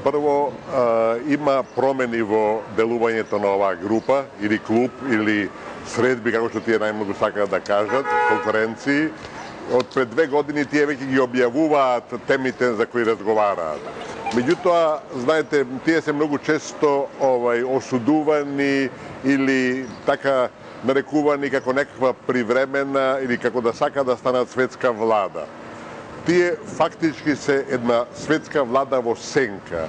прво има промени во делувањето на оваа група или клуб или средби, како што тие најмногу сакаат да кажат, конференции. Од пред 2 години тие веќе ги објавуваат темите за кои разговараат. Меѓутоа, знаете, тие се многу често осудувани или така нарекувани како некаква привремена или како да сака да станат светска влада. Тие фактички се една светска влада во сенка,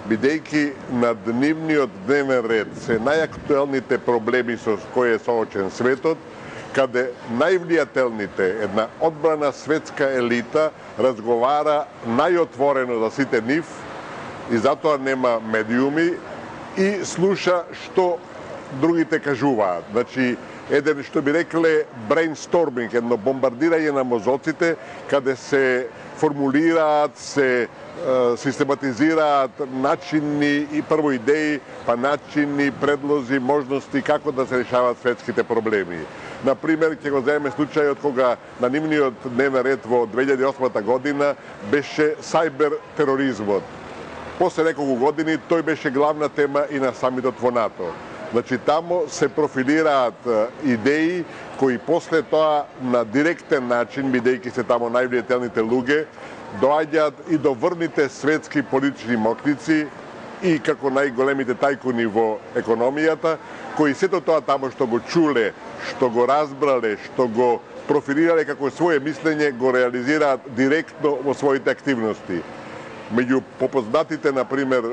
бидејќи на нивниот дневен ред се најактуелните проблеми со кои е соочен светот, каде највлијателните, една одбрана светска елита разговара најотворено за сите нив и затоа нема медиуми и слуша што другите кажуваат. Значи, еден, што би рекле, брейнсторминг, едно бомбардирање на мозоците, каде се формулираат, се систематизираат начини и прво идеи, па начини, предлози, можности како да се решават светските проблеми. Например, ќе го земеме случајот кога на нивниот дневен ред во 2008 година беше сајбер тероризмот. После неколку години тој беше главна тема и на самитот во НАТО. Значи, тамо се профилираат идеи кои после тоа на директен начин, бидејќи се тамо највлијателните луѓе, доаѓаат и до врните светски политични моќници и како најголемите тајкуни во економијата, кои сето тоа тамо што го чуле, што го разбрале, што го профилирале како своје мислење, го реализираат директно во своите активности. Меѓу попознатите, например,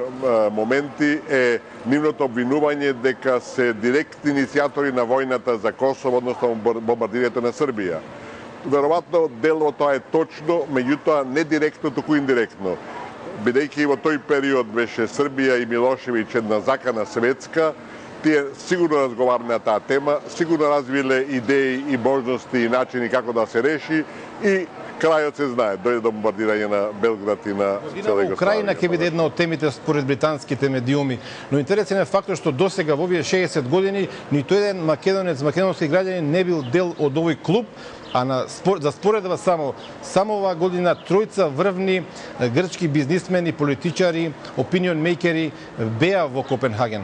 моменти е нивното обвинување дека се директни иницијатори на војната за Косово, односно бомбардирањето на Србија. Веројатно, дел од тоа е точно, меѓутоа не директно, туку индиректно. Бидејќи во тој период беше Србија и Милошевиќ една закана светска, тие сигурно разговарале на таа тема, сигурно развиле идеи и можности и начини како да се реши и крајот се знае, дојде до бомбардирање на Белград и на цела Југославија. Украина ќе биде една од темите според британските медиуми, но интересен е фактот што досега во овие 60 години ниту еден македонец, македонски граѓанин не бил дел од овој клуб, а за споредба само оваа година тројца врвни грчки бизнисмени, политичари, опинион мејкери беа во Копенхаген.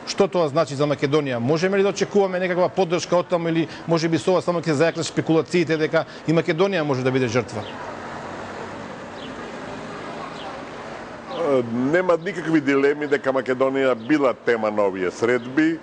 Што тоа значи за Македонија? Можеме ли да очекуваме некаква поддршка од таму или можеби со ова само ќе зајаклат спекулациите дека и Македонија може да биде жртва? Нема никакви дилеми дека Македонија била тема на овие средби.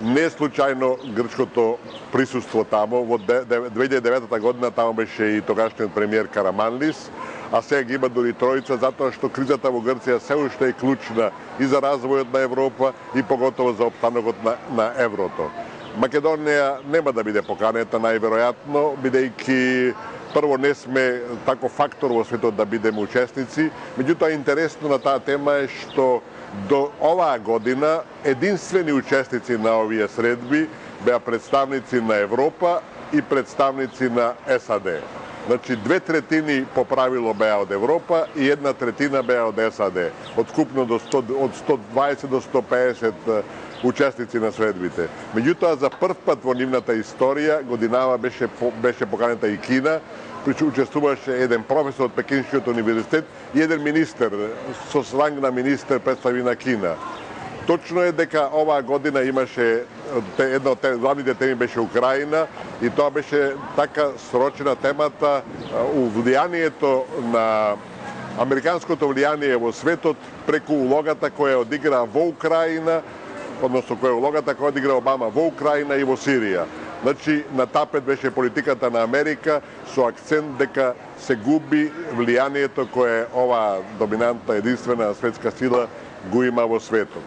Не случајно грчкото присуство тамо. Во 2009 година тамо беше и тогашниот премиер Караманлис, а сега ги има дори тројца, затоа што кризата во Грција се уште е клучна и за развојот на Европа и поготово за опстанокот на еврото. Македонија нема да биде поканета најверојатно, бидејќи прво не сме тако фактор во светот да бидеме учесници, меѓутоа интересно на таа тема е што до оваа година единствени учесници на овие средби беа представници на Европа и представници на САД. Значи, 2/3 по правило беа од Европа и 1/3 беа од САД. Од скупно од 120 до 150 учесници на средбите. Меѓутоа, за прв пат во нивната историја годинава беше поканета и Кина, учествуваше еден професор од Пекинскиот универзитет и еден министер со ранг на министер представи на Кина. Точно е дека оваа година имаше една од главните теми беше Украина и тоа беше така срочена темата влијанието на американското влијание во светот преку улогата која одигра во Украина, односно улогата која одигра Обама во Украина и во Сирија. Значи, на тапет беше политиката на Америка со акцент дека се губи влијанието кое оваа доминантна единствена светска сила го има во светот.